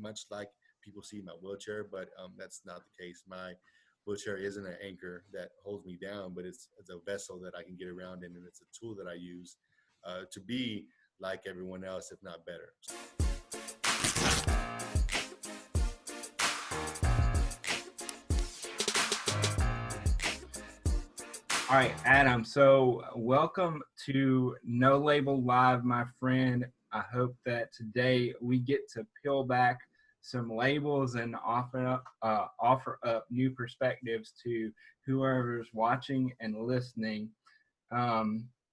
much like people see my wheelchair, but that's not the case. My wheelchair isn't an anchor that holds me down, but it's a vessel that I can get around in, and it's a tool that I use to be like everyone else, if not better. All right, Adam. So welcome to No Label Live, my friend. I hope that today we get to peel back some labels and offer up new perspectives to whoever's watching and listening. I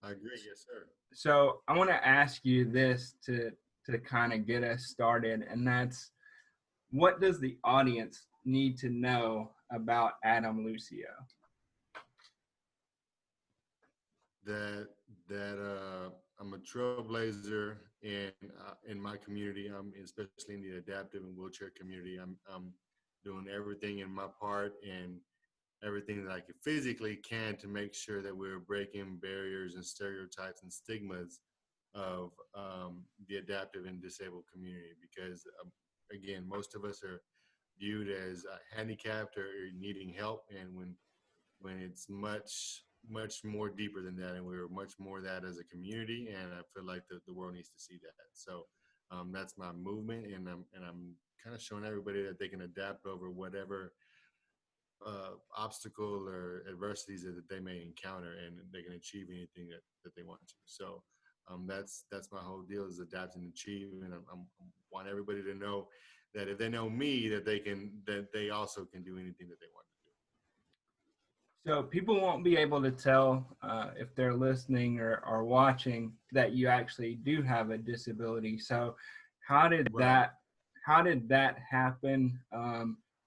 agree. Yes, sir. So I want to ask you this to kind of get us started, and that's, what does the audience need to know about Adam Lucio? That I'm a trailblazer in my community. I'm especially in the adaptive and wheelchair community. I'm doing everything in my part and everything that I can physically to make sure that we're breaking barriers and stereotypes and stigmas of the adaptive and disabled community. Because again, most of us are viewed as handicapped or needing help, and when it's much more deeper than that, and we're much more that as a community, and I feel like the world needs to see that. So that's my movement, and I'm kind of showing everybody that they can adapt over whatever obstacle or adversities that they may encounter, and they can achieve anything that they want to. So that's my whole deal, is adapt and achieve, and I want everybody to know that if they know me, that they also can do anything that they want. So people won't be able to tell if they're listening or watching that you actually do have a disability. So how did Right. that happen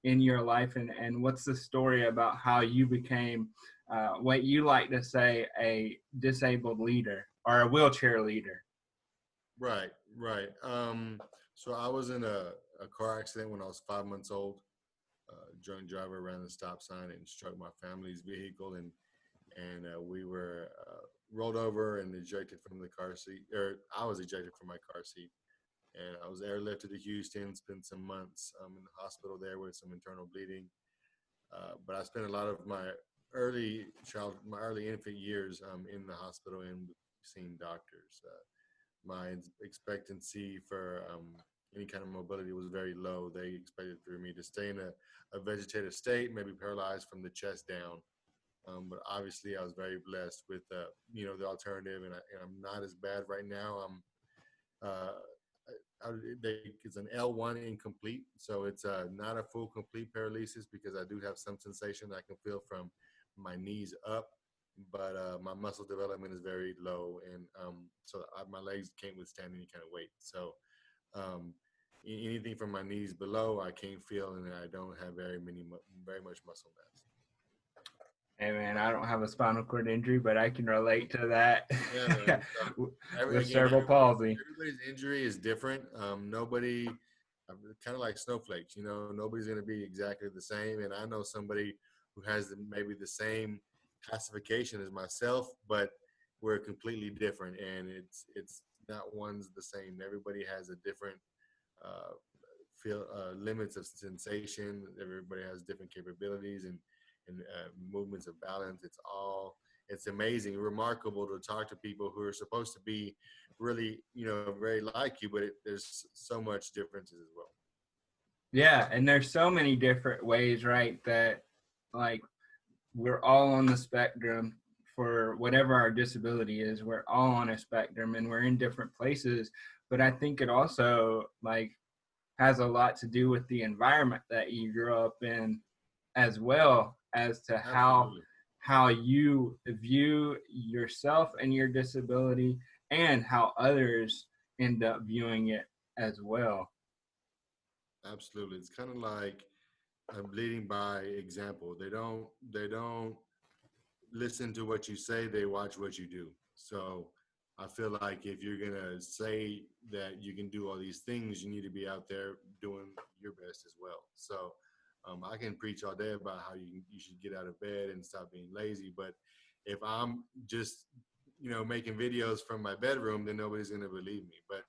in your life, and what's the story about how you became what you like to say a disabled leader or a wheelchair leader? Right. So I was in a car accident when I was 5 months old. Drunk driver ran the stop sign and struck my family's vehicle, and we were rolled over and ejected from the car seat, or I was ejected from my car seat, and I was airlifted to Houston, spent some months in the hospital there with some internal bleeding. But I spent a lot of my early infant years in the hospital and seeing doctors. My expectancy for any kind of mobility was very low. They expected for me to stay in a vegetative state, maybe paralyzed from the chest down. But obviously, I was very blessed with the alternative, and I'm not as bad right now. Uh, it's an L1 incomplete, so it's not a full complete paralysis, because I do have some sensation I can feel from my knees up, but my muscle development is very low, and my legs can't withstand any kind of weight. So um, anything from my knees below, I can't feel, and I don't have very much muscle mass. Hey man, I don't have a spinal cord injury, but I can relate to that. Yeah, man. With Again, cerebral palsy. everybody's injury is different. Nobody, kind of like snowflakes, nobody's going to be exactly the same. And I know somebody who has maybe the same classification as myself, but we're completely different, and it's not one's the same. Everybody has a different uh, feel limits of sensation. Everybody has different capabilities and movements of balance. It's amazing, remarkable to talk to people who are supposed to be really, very like you, but there's so much differences as well. Yeah, and there's so many different ways, right, that like we're all on the spectrum for whatever our disability is. We're all on a spectrum and we're in different places. But I think it also like has a lot to do with the environment that you grew up in, as well as to Absolutely. how you view yourself and your disability, and how others end up viewing it as well. Absolutely. It's kind of like leading by example. They don't listen to what you say, they watch what you do. So I feel like if you're gonna say that you can do all these things, you need to be out there doing your best as well. So I can preach all day about how you should get out of bed and stop being lazy, but if I'm just making videos from my bedroom, then nobody's gonna believe me. But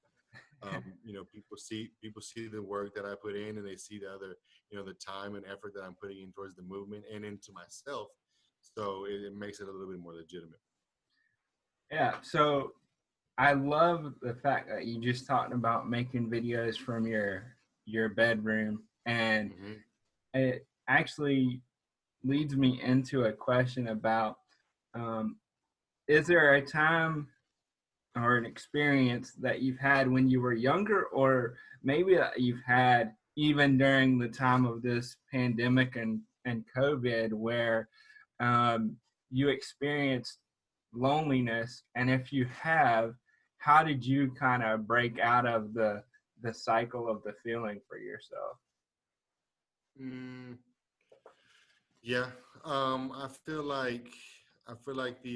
People see the work that I put in, and they see the other, the time and effort that I'm putting in towards the movement and into myself. So it makes it a little bit more legitimate. Yeah. So I love the fact that you just talked about making videos from your bedroom, and Hmm. it actually leads me into a question about um, is there a time or an experience that you've had when you were younger, or maybe that you've had even during the time of this pandemic and COVID, where um, you experienced loneliness? And if you have, how did you kind of break out of the cycle of the feeling for yourself? Mm, yeah, I feel like the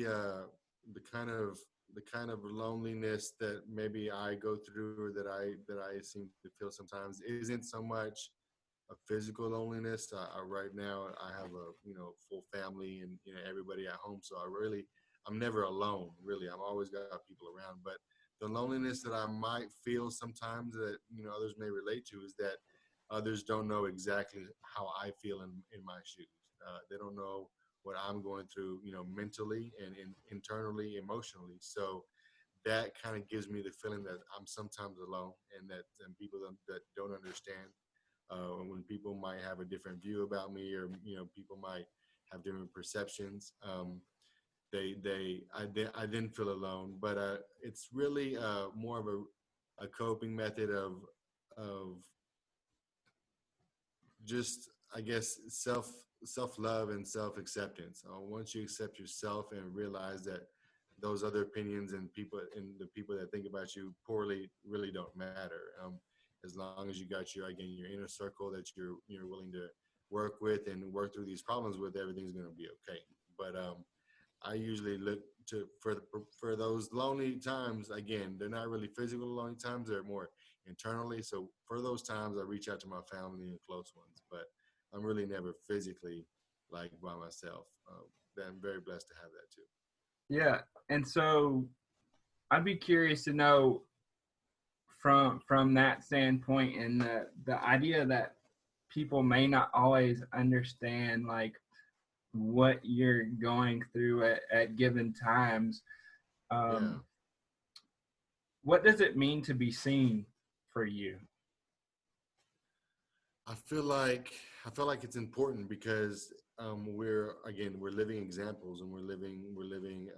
kind of loneliness that maybe I go through, or that I seem to feel sometimes, isn't so much a physical loneliness. Right now I have a full family, and everybody at home, so I'm never alone. Really, I'm always got people around. But the loneliness that I might feel sometimes, that others may relate to, is that others don't know exactly how I feel in my shoes. They don't know what I'm going through, mentally and internally, emotionally. So that kind of gives me the feeling that I'm sometimes alone, and people that don't understand. When people might have a different view about me, or people might have different perceptions, I then feel alone. But it's really more of a coping method of just, I guess, self love and self acceptance. Once you accept yourself and realize that those other opinions and the people that think about you poorly really don't matter. As long as you got your inner circle that you're willing to work with and work through these problems with, everything's going to be okay. But I usually look to for those lonely times. Again, they're not really physical lonely times; they're more internally. So for those times, I reach out to my family and close ones. But I'm really never physically like by myself. I'm very blessed to have that too. Yeah. And so I'd be curious to know from that standpoint, and the idea that people may not always understand like what you're going through at given times. Yeah, um, what does it mean to be seen for you? I feel like I feel like it's important because we're living examples, and we're living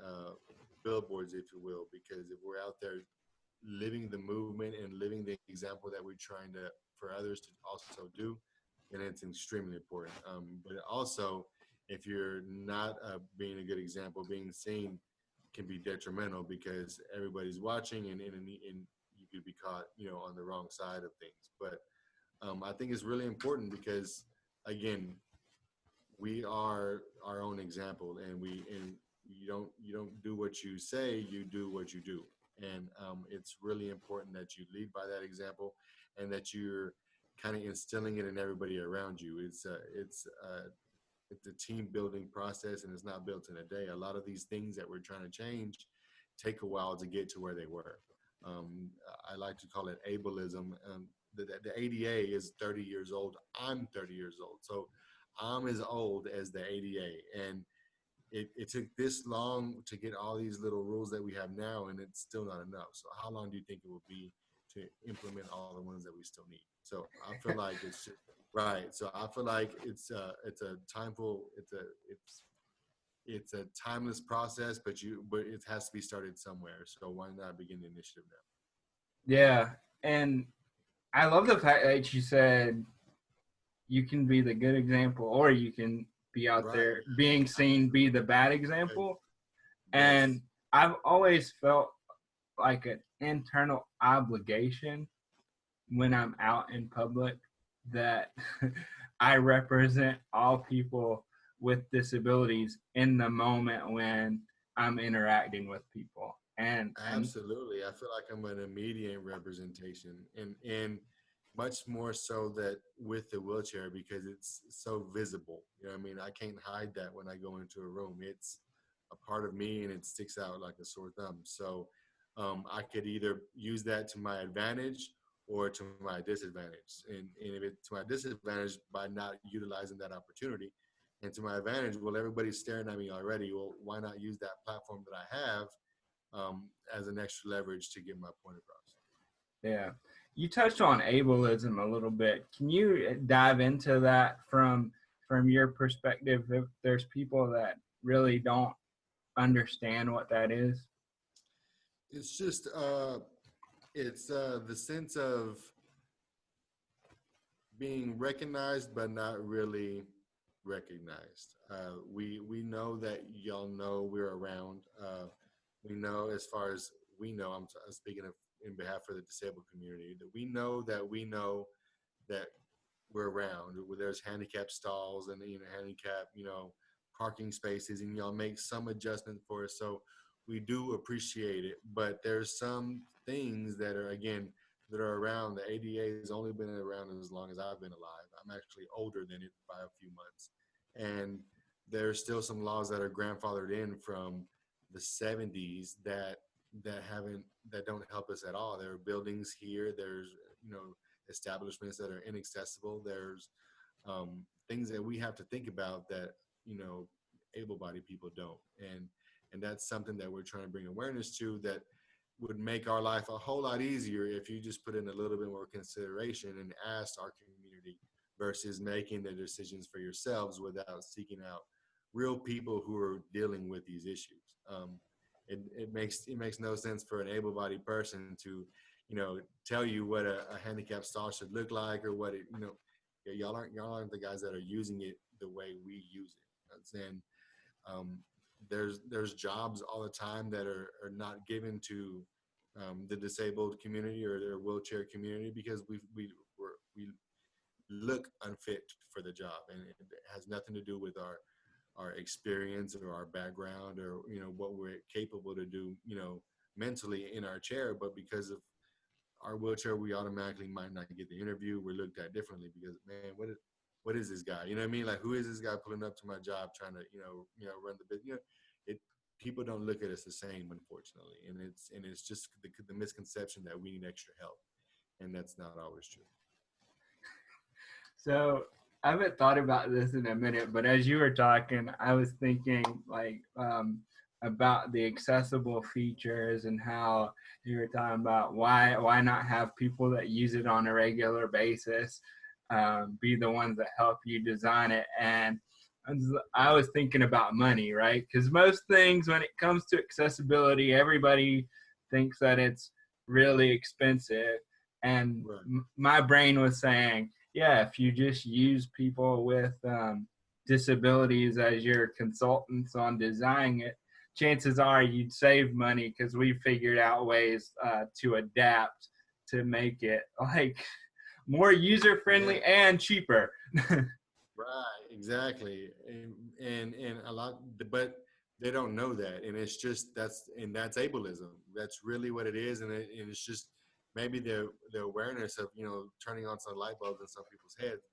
billboards, if you will. Because if we're out there living the movement and living the example that we're trying to for others to also do, then it's extremely important. But also, if you're not being a good example, being seen can be detrimental, because everybody's watching, and you could be caught, on the wrong side of things. But I think it's really important because, again, we are our own example, and you don't do what you say, you do what you do. And it's really important that you lead by that example, and that you're kind of instilling it in everybody around you. It's a team building process, and it's not built in a day. A lot of these things that we're trying to change take a while to get to where they were. um, I like to call it ableism. The ADA is 30 years old. I'm 30 years old. So I'm as old as the ADA. And it took this long to get all these little rules that we have now, and it's still not enough. So how long do you think it will be to implement all the ones that we still need? So I feel like it's just right. So I feel like it's a timeful it's a timeless process, but it has to be started somewhere. So why not begin the initiative now? Yeah. And I love the fact that you said you can be the good example, or you can be out Right. there being seen, be the bad Okay. example. Yes. And I've always felt like an internal obligation when I'm out in public that I represent all people with disabilities in the moment when I'm interacting with people. And Absolutely. I feel like I'm an immediate representation, and much more so that with the wheelchair, because it's so visible. You know what I mean? I can't hide that when I go into a room. It's a part of me, and it sticks out like a sore thumb. So I could either use that to my advantage or to my disadvantage. And if it's to my disadvantage by not utilizing that opportunity, and to my advantage, well, everybody's staring at me already. Well, why not use that platform that I have as an extra leverage to get my point across? Yeah. You touched on ableism a little bit. Can you dive into that from your perspective if there's people that really don't understand what that is? It's just it's the sense of being recognized but not really recognized. We know that y'all know we're around. We know, as far as we know, I'm speaking of in behalf of the disabled community, that we know that we're around. Where there's handicap stalls and handicap parking spaces, and y'all make some adjustment for us. So we do appreciate it, but there's some things that are, again, that are around. The ADA has only been around as long as I've been alive. I'm actually older than it by a few months, and there's still some laws that are grandfathered in from the 70s that don't help us at all. There are buildings here. There's establishments that are inaccessible. There's things that we have to think about that able-bodied people don't, and that's something that we're trying to bring awareness to, that would make our life a whole lot easier if you just put in a little bit more consideration and asked our community versus making the decisions for yourselves without seeking out real people who are dealing with these issues. It makes no sense for an able-bodied person to tell you what a handicap stall should look like, or what y'all aren't the guys that are using it the way we use it. I'm saying there's jobs all the time that are not given to the disabled community or their wheelchair community because we look unfit for the job, and it has nothing to do with our experience or our background or what we're capable to do mentally in our chair, but because of our wheelchair, we automatically might not get the interview. We're looked at differently because, man, what is this guy? You know what I mean? Like, who is this guy pulling up to my job trying to run the business? People don't look at us the same, unfortunately, and it's just the misconception that we need extra help, and that's not always true. So I haven't thought about this in a minute, but as you were talking, I was thinking about the accessible features and how you were talking about why not have people that use it on a regular basis be the ones that help you design it. And I was thinking about money, right? Because most things, when it comes to accessibility, everybody thinks that it's really expensive. And Right. my brain was saying, yeah, if you just use people with disabilities as your consultants on designing it, chances are you'd save money because we figured out ways to adapt to make it like more user friendly and cheaper. Right, exactly, and a lot, but they don't know that, and it's just that's ableism. That's really what it is, and it's just maybe the awareness of turning on some light bulbs in some people's heads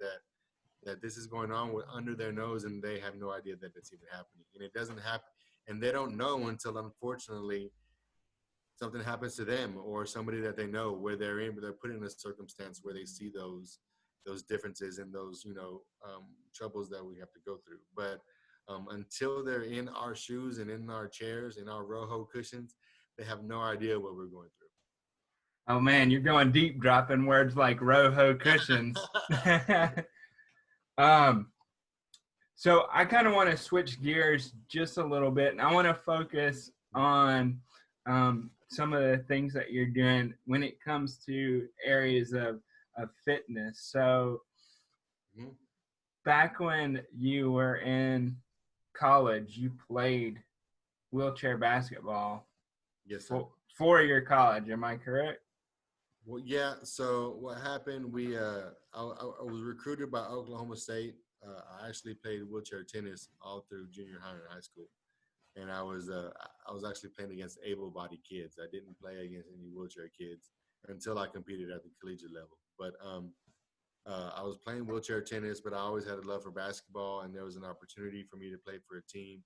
that this is going on under their nose, and they have no idea that it's even happening, and it doesn't happen, and they don't know until, unfortunately, something happens to them or somebody that they know where they're put in a circumstance where they see those differences and those troubles that we have to go through. But until they're in our shoes and in our chairs, in our Rojo cushions, they have no idea what we're going through. Oh man, you're going deep, dropping words like Rojo cushions. um, so I kind of want to switch gears just a little bit, and I want to focus on some of the things that you're doing when it comes to areas of fitness. So Mm-hmm. back when you were in college, you played wheelchair basketball Yes, sir. for your college. Am I correct? Well, yeah. So what happened? I was recruited by Oklahoma State. I actually played wheelchair tennis all through junior high and high school, and I was actually playing against able-bodied kids. I didn't play against any wheelchair kids until I competed at the collegiate level. But I was playing wheelchair tennis, but I always had a love for basketball, and there was an opportunity for me to play for a team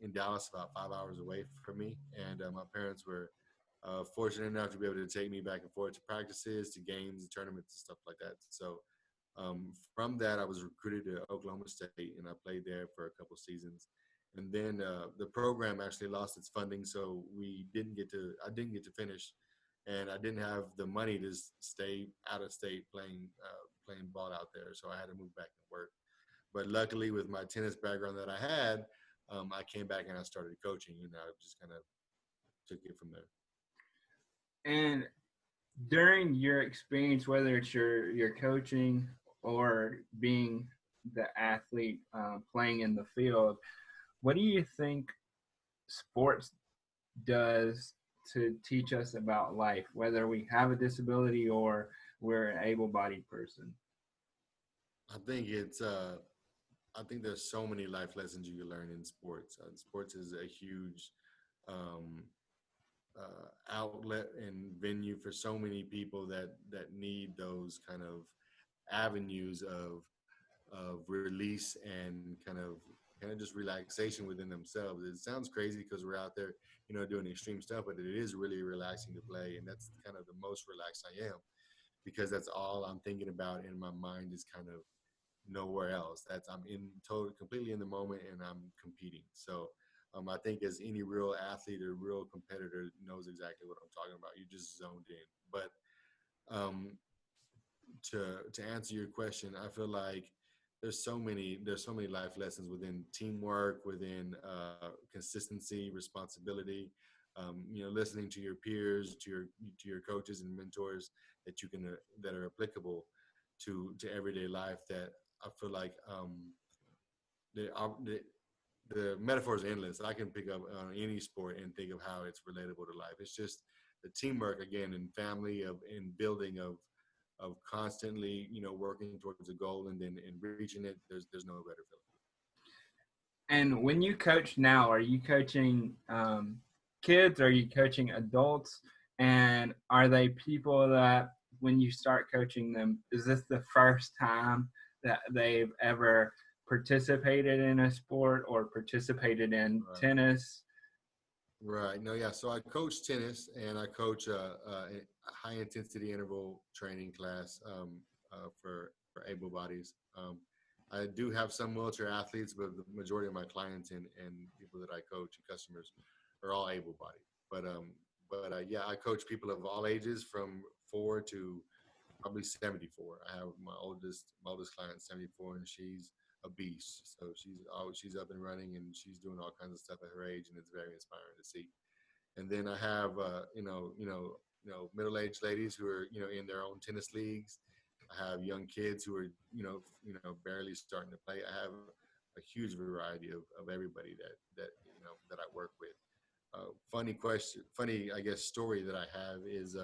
in Dallas, about 5 hours away from me, and my parents were Fortunate enough to be able to take me back and forth to practices, to games, and tournaments and stuff like that. So from that, I was recruited to Oklahoma State, and I played there for a couple seasons. And then the program actually lost its funding, so we didn't get to. I didn't get to finish, and I didn't have the money to stay out of state playing ball out there. So I had to move back and work. But luckily, with my tennis background that I had, I came back and I started coaching, and I just kind of took it from there. And during your experience, whether it's your coaching or being the athlete playing in the field, what do you think sports does to teach us about life, whether we have a disability or we're an able-bodied person? I think it's I think there's so many life lessons you can learn in sports. Sports is a huge um, outlet and venue for so many people that need those kind of avenues of release and kind of just relaxation within themselves. It sounds crazy because we're out there, doing extreme stuff, but it is really relaxing to play, and that's kind of the most relaxed I am because that's all I'm thinking about, and my mind is kind of nowhere else. That's I'm in total completely in the moment and I'm competing. So I think as any real athlete or real competitor knows exactly what I'm talking about. You just zoned in. But um, to answer your question, I feel like there's so many life lessons within teamwork, within consistency, responsibility. Listening to your peers, to your coaches and mentors that are applicable to everyday life. That I feel like the, the the metaphors are endless. I can pick up on any sport and think of how it's relatable to life. It's just the teamwork again, and family of in building of constantly working towards a goal and then in reaching it. There's no better feeling. And when you coach now, are you coaching kids? Are you coaching adults? And are they people that when you start coaching them, is this the first time that they've ever participated in a sport or participated in Right. tennis? Right. No, yeah. So I coach tennis and I coach a high intensity interval training class for able bodies. I do have some wheelchair athletes, but the majority of my clients and people that I coach and customers are all able bodied. But yeah, I coach people of all ages from 4 to probably 74. I have my oldest client 74, and she's a beast. So she's up and running, and she's doing all kinds of stuff at her age, and it's very inspiring to see. And then I have middle-aged ladies who are in their own tennis leagues. I have young kids who are barely starting to play. I have a huge variety of everybody that I work with. Funny question, funny I guess story that I have is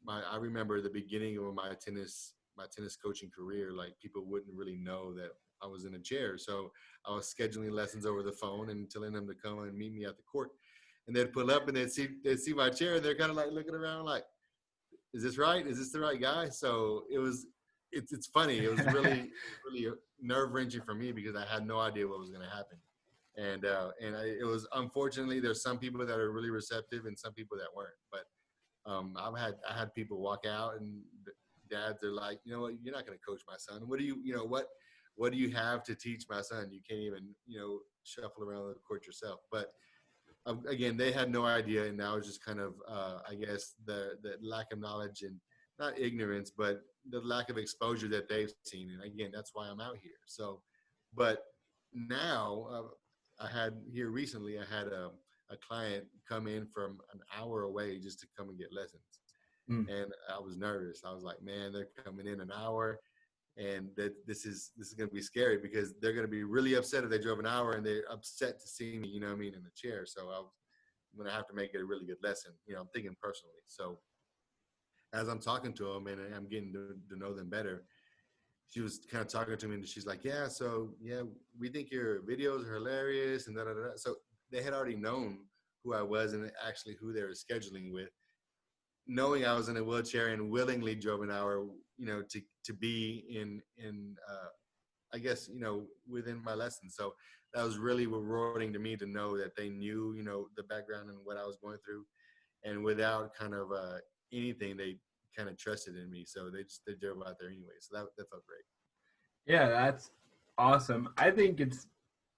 I remember the beginning of my tennis coaching career, like people wouldn't really know that I was in a chair. So I was scheduling lessons over the phone and telling them to come and meet me at the court. And they'd pull up and they'd see my chair and they're kind of like looking around like, is this right? Is this the right guy? So it's funny. It was really nerve wracking for me because I had no idea what was going to happen. It was unfortunately there's some people that are really receptive and some people that weren't. But I had people walk out and dads are like, you know what, you're not going to coach my son. What do what do you have to teach my son? You can't even shuffle around the court yourself. But again, they had no idea, and that was just kind of I guess the lack of knowledge and not ignorance, but the lack of exposure that they've seen. And again, that's why I'm out here. So, but now I had here recently, I had a client come in from an hour away just to come and get lessons. Mm. And I was nervous. I was like, man, they're coming in an hour and that this is going to be scary because they're going to be really upset if they drove an hour and they're upset to see me, in the chair. So I'm going to have to make it a really good lesson. I'm thinking personally. So as I'm talking to them and I'm getting to know them better, she was kind of talking to me and she's like, yeah, so yeah, we think your videos are hilarious and da da da. So they had already known who I was and actually who they were scheduling with, knowing I was in a wheelchair and willingly drove an hour, to be in I guess, within my lesson. So that was really rewarding to me to know that they knew, the background and what I was going through. and without kind of anything, they kind of trusted in me. So they drove out there anyway. So that felt great. Yeah, that's awesome. I think it's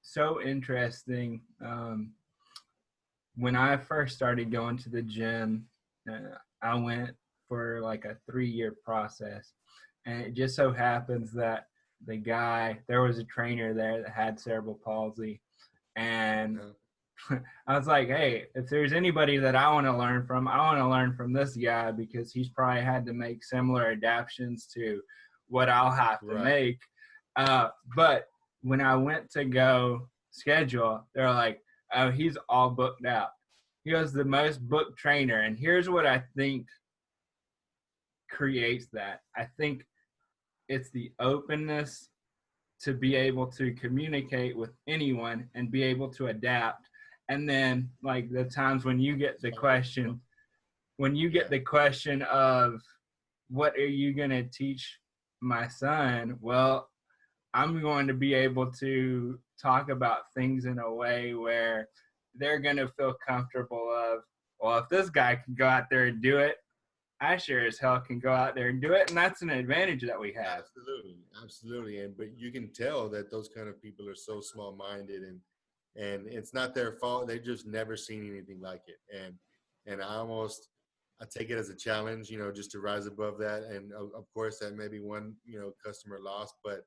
so interesting. When I first started going to the gym, I went for like a 3-year process. And it just so happens that there was a trainer there that had cerebral palsy. And Uh, I was like, hey, if there's anybody that I want to learn from, I want to learn from this guy because he's probably had to make similar adaptations to what I'll have to right. make. But when I went to go schedule, they're like, oh, he's all booked out. He was the most booked trainer. And here's what I think creates that. I think it's the openness to be able to communicate with anyone and be able to adapt. And then like the times when you get the question, Yeah. of what are you going to teach my son? Well, I'm going to be able to talk about things in a way where they're going to feel comfortable of, well, if this guy can go out there and do it, I sure as hell can go out there and do it. And that's an advantage that we have. Absolutely, absolutely, and but you can tell that those kind of people are so small-minded, and it's not their fault. They've just never seen anything like it, and I take it as a challenge, just to rise above that. And of course, that may be one customer lost, but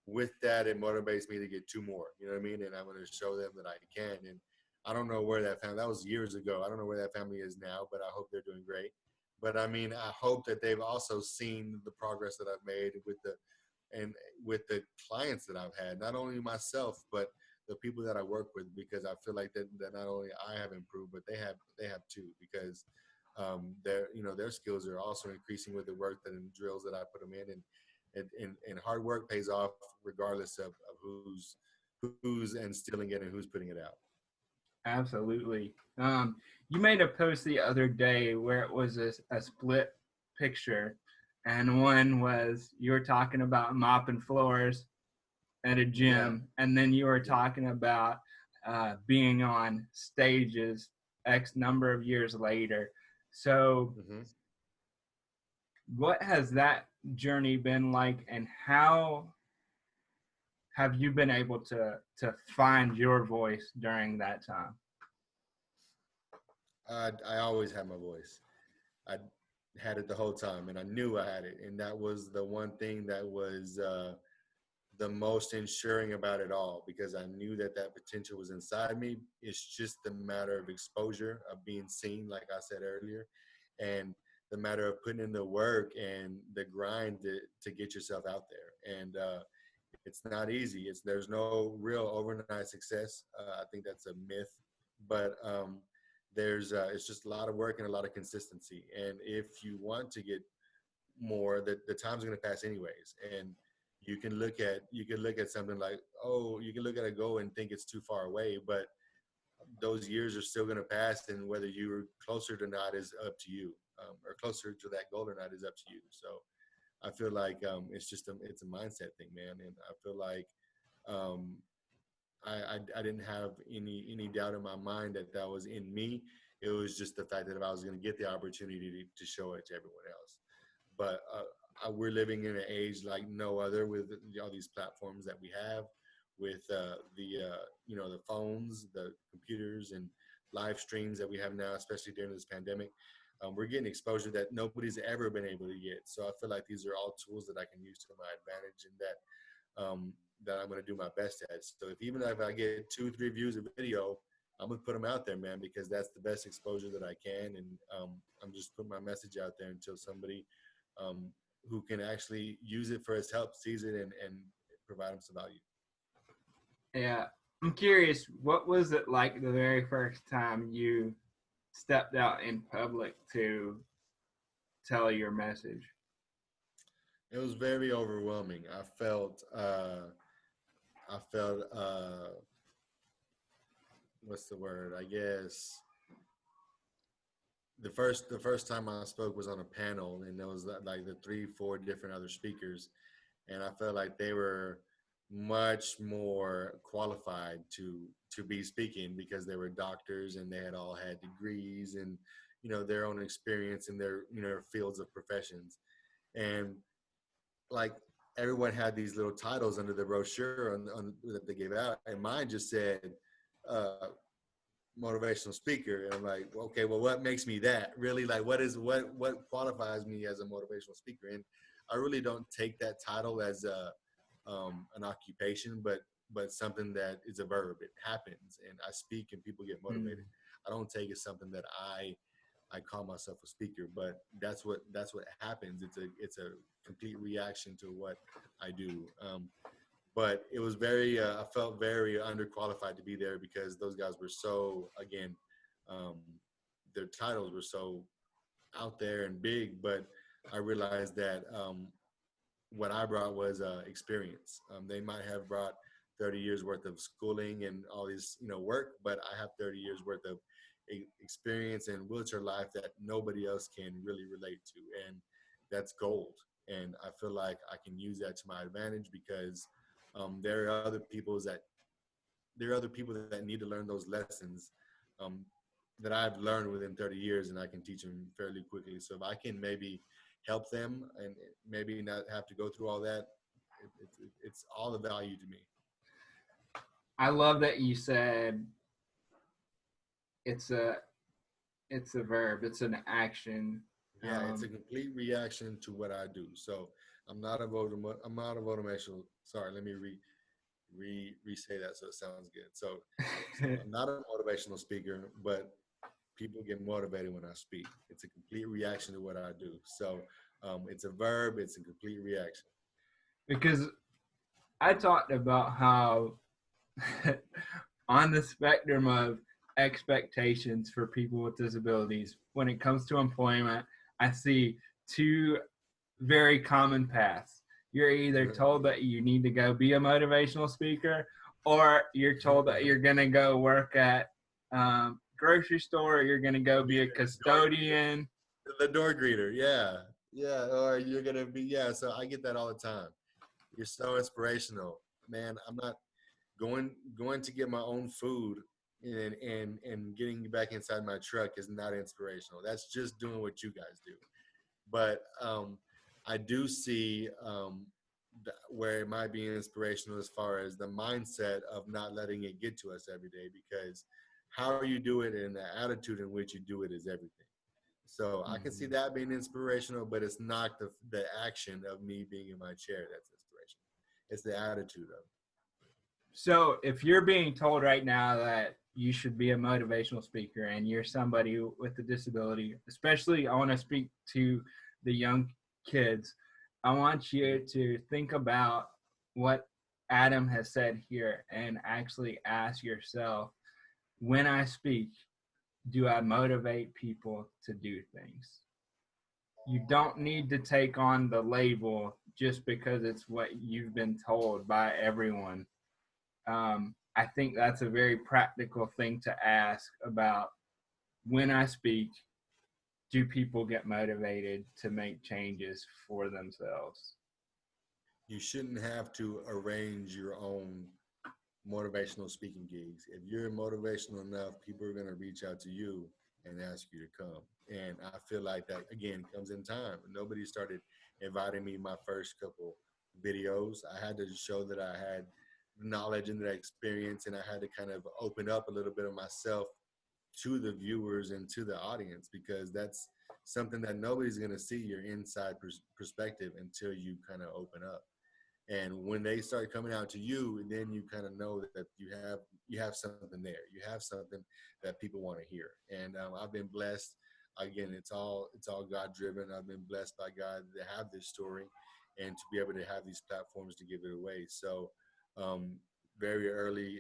with that, it motivates me to get two more. You know what I mean? And I'm going to show them that I can. And I don't know where that was years ago. I don't know where that family is now, but I hope they're doing great. But I mean, I hope that they've also seen the progress that I've made and with the clients that I've had, not only myself, but the people that I work with, because I feel like that not only I have improved, but they have too, because their skills are also increasing with the work and drills that I put them in, and hard work pays off regardless of who's instilling it and who's putting it out. Absolutely. You made a post the other day where it was a split picture, and one was you were talking about mopping floors at a Yeah, gym, and then you were yeah. talking about being on stages X number of years later. So, Hmm. what has that journey been like, and how have you been able to find your voice during that time? I always had my voice. I had it the whole time, and I knew I had it, and that was the one thing that was the most ensuring about it all, because I knew that potential was inside me. It's just the matter of exposure, of being seen, like I said earlier, and the matter of putting in the work and the grind to get yourself out there. And it's not easy. There's no real overnight success. I think that's a myth, but there's it's just a lot of work and a lot of consistency. And if you want to get more, the time's going to pass anyways. And you can look at something like, oh, you can look at a goal and think it's too far away, but those years are still going to pass, and whether you're closer to not is up to you, or closer to that goal or not is up to you. So I feel like it's a mindset thing, man. And I feel like um, I didn't have any doubt in my mind that was in me. It was just the fact that if I was going to get the opportunity to show it to everyone else. But we're living in an age like no other, with all these platforms that we have, with the phones, the computers, and live streams that we have now, especially during this pandemic. We're getting exposure that nobody's ever been able to get. So I feel like these are all tools that I can use to my advantage, and that I'm going to do my best at. So even if I get 2-3 views of video, I'm going to put them out there, man, because that's the best exposure that I can. And I'm just putting my message out there until somebody um, who can actually use it for its help sees it and provide them some value. Yeah, I'm curious, what was it like the very first time you stepped out in public to tell your message? It was very overwhelming. I felt what's the word? I guess the first time I spoke was on a panel, and there was like the 3-4 different other speakers, and I felt like they were much more qualified to be speaking, because they were doctors and they had all had degrees, and their own experience in their fields of professions. And like everyone had these little titles under the brochure that they gave out, and mine just said uh, motivational speaker. And I'm like, well, okay, well, what makes me that? Really, like, what qualifies me as a motivational speaker? And I really don't take that title as an occupation, but something that is a verb. It happens, and I speak, and people get Mm. motivated. I don't take it something that I call myself a speaker, but that's what happens. It's a complete reaction to what I do. But it was I felt very underqualified to be there because those guys were so, again, um, their titles were so out there and big. But I realized that what I brought was experience. They might have brought 30 years worth of schooling and all these, work, but I have 30 years worth of experience and wheelchair life that nobody else can really relate to. And that's gold. And I feel like I can use that to my advantage because there are other people that need to learn those lessons um, that I've learned within 30 years, and I can teach them fairly quickly. So if I can maybe help them and maybe not have to go through all that, it's all the value to me. I love that you said it's a it's a verb, it's an action. Yeah, it's a complete reaction to what I do. So I'm not a motivational. Sorry, let me re-say that so it sounds good. So I'm not a motivational speaker, but people get motivated when I speak. It's a complete reaction to what I do. So it's a verb. It's a complete reaction. Because I talked about how on the spectrum of expectations for people with disabilities, when it comes to employment, I see two very common paths. You're either told that you need to go be a motivational speaker, or you're told that you're going to go work at grocery store, or you're going to go be a custodian. The door greeter, yeah. Yeah, or you're going to be, yeah. So I get that all the time. You're so inspirational. Man, I'm not going to get my own food and getting back inside my truck is not inspirational. That's just doing what you guys do. But I do see where it might be inspirational as far as the mindset of not letting it get to us every day, because how you do it and the attitude in which you do it is everything. So I can see that being inspirational, but it's not the action of me being in my chair that's inspirational. It's the attitude of it. So if you're being told right now that you should be a motivational speaker and you're somebody with a disability, especially I want to speak to the young kids, I want you to think about what Adam has said here and actually ask yourself, when I speak, do I motivate people to do things? You don't need to take on the label just because it's what you've been told by everyone. I think that's a very practical thing to ask about. When I speak, do people get motivated to make changes for themselves? You shouldn't have to arrange your own motivational speaking gigs. If you're motivational enough, people are going to reach out to you and ask you to come. And I feel like that, again, comes in time. Nobody started inviting me my first couple videos. I had to show that I had knowledge and that experience, and I had to kind of open up a little bit of myself to the viewers and to the audience, because that's something that nobody's going to see your inside perspective until you kind of open up. And when they start coming out to you, then you kind of know that you have something there. You have something that people want to hear. And I've been blessed. Again, it's all God driven. I've been blessed by God to have this story and to be able to have these platforms to give it away. So very early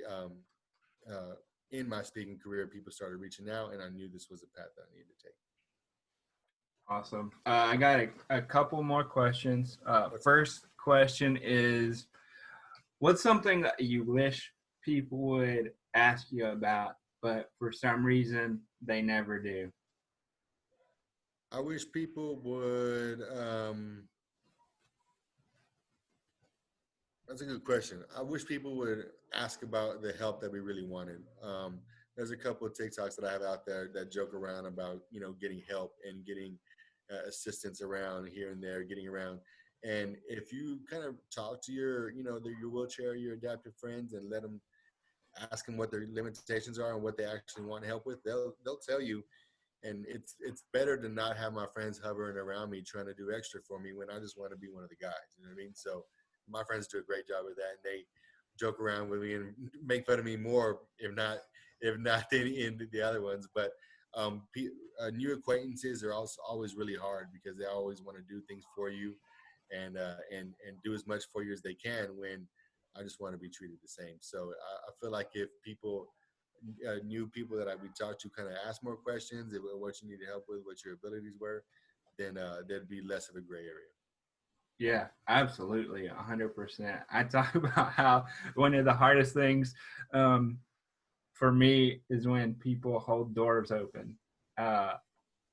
in my speaking career, people started reaching out, and I knew this was a path that I needed to take. Awesome. I got a couple more questions. First question is, what's something that you wish people would ask you about, but for some reason they never do? I wish people would. That's a good question. I wish people would ask about the help that we really wanted. there's a couple of TikToks that I have out there that joke around about, getting help and getting assistance around here and there, getting around. And if you kind of talk to your wheelchair, your adaptive friends, and let them ask them what their limitations are and what they actually want help with, they'll tell you. And it's better to not have my friends hovering around me trying to do extra for me when I just want to be one of the guys. You know what I mean? So my friends do a great job with that, and they joke around with me and make fun of me more, if not than the other ones. But new acquaintances are also always really hard because they always want to do things for you, and do as much for you as they can when I just want to be treated the same. So I feel like if people, new people that we talked to, kind of ask more questions about what you needed help with, what your abilities were, then there'd be less of a gray area. Yeah, absolutely, 100%. I talk about how one of the hardest things for me is when people hold doors open.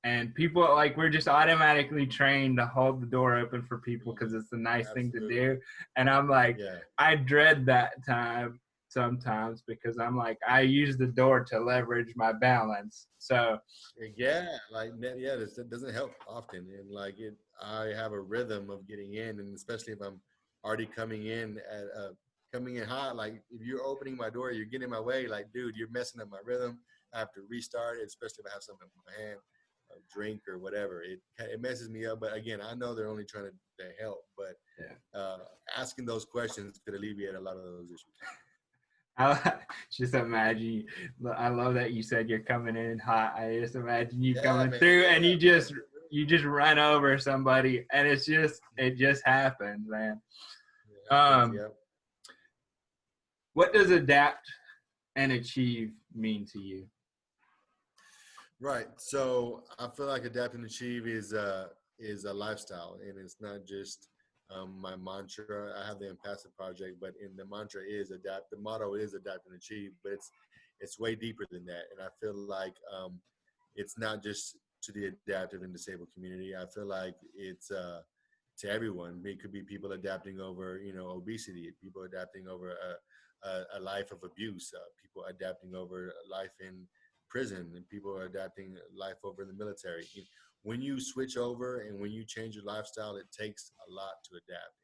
And people, like, we're just automatically trained to hold the door open for people because it's a nice thing to do. And I'm like, Yeah. I dread that time sometimes because I'm like, I use the door to leverage my balance. So It doesn't help often, and I have a rhythm of getting in, and especially if I'm already coming in hot. Like if you're opening my door, you're getting in my way. Like, dude, you're messing up my rhythm. I have to restart it, especially if I have something in my hand, a drink or whatever. It messes me up. But again, I know they're only trying to help. But asking those questions could alleviate a lot of those issues. I just imagine. I love that you said you're coming in hot. I just imagine you coming through and you just run over somebody, and it just happens, man. What does adapt and achieve mean to you? Right. So I feel like adapt and achieve is a lifestyle, and it's not just my mantra. I have the Impassive Project, but in the mantra is adapt. The motto is adapt and achieve, but it's way deeper than that. And I feel like it's not just to the adaptive and disabled community. I feel like it's to everyone. It could be people adapting over, obesity, people adapting over a life of abuse, people adapting over a life in prison, and people are adapting life over in the military. When you switch over and when you change your lifestyle, it takes a lot to adapt,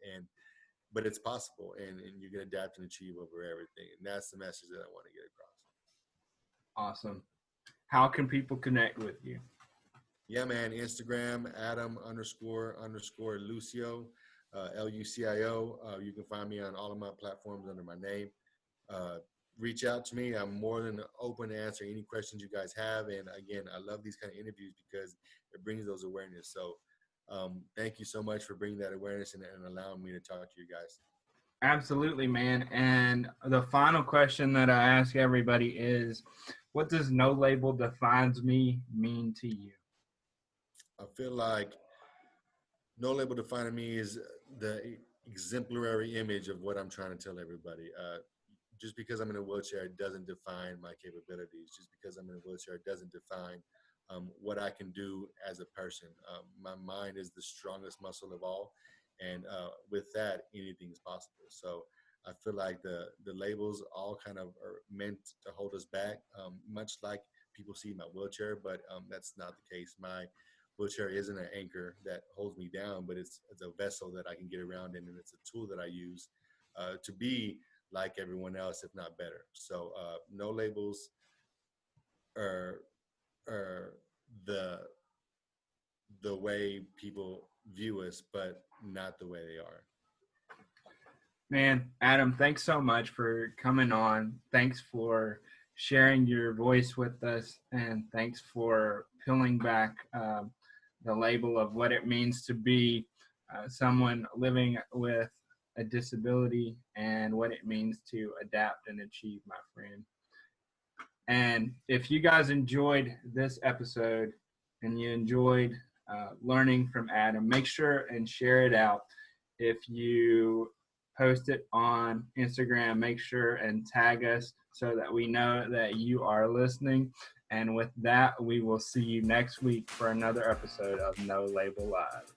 but it's possible, and you can adapt and achieve over everything. And that's the message that I want to get across. Awesome. How can people connect with you? Yeah, man. Instagram, Adam__Lucio, Lucio. You can find me on all of my platforms under my name. Reach out to me. I'm more than open to answer any questions you guys have. And again, I love these kind of interviews because it brings those awareness. So thank you so much for bringing that awareness and allowing me to talk to you guys. Absolutely, man. And the final question that I ask everybody is, what does no label defines me mean to you? I feel like no label defining me is the exemplary image of what I'm trying to tell everybody. Just because I'm in a wheelchair doesn't define my capabilities. Just because I'm in a wheelchair doesn't define what I can do as a person. My mind is the strongest muscle of all, and with that, anything is possible. So I feel like the labels all kind of are meant to hold us back, much like people see my wheelchair, but that's not the case. My wheelchair isn't an anchor that holds me down, but it's a vessel that I can get around in, and it's a tool that I use to be like everyone else, if not better. So no labels are the way people view us, but not the way they are. Man, Adam, thanks so much for coming on. Thanks for sharing your voice with us, and thanks for peeling back the label of what it means to be someone living with a disability and what it means to adapt and achieve, my friend. And if you guys enjoyed this episode and you enjoyed learning from Adam, make sure and share it out. If you post it on Instagram, make sure and tag us so that we know that you are listening. And with that, we will see you next week for another episode of No Label Live.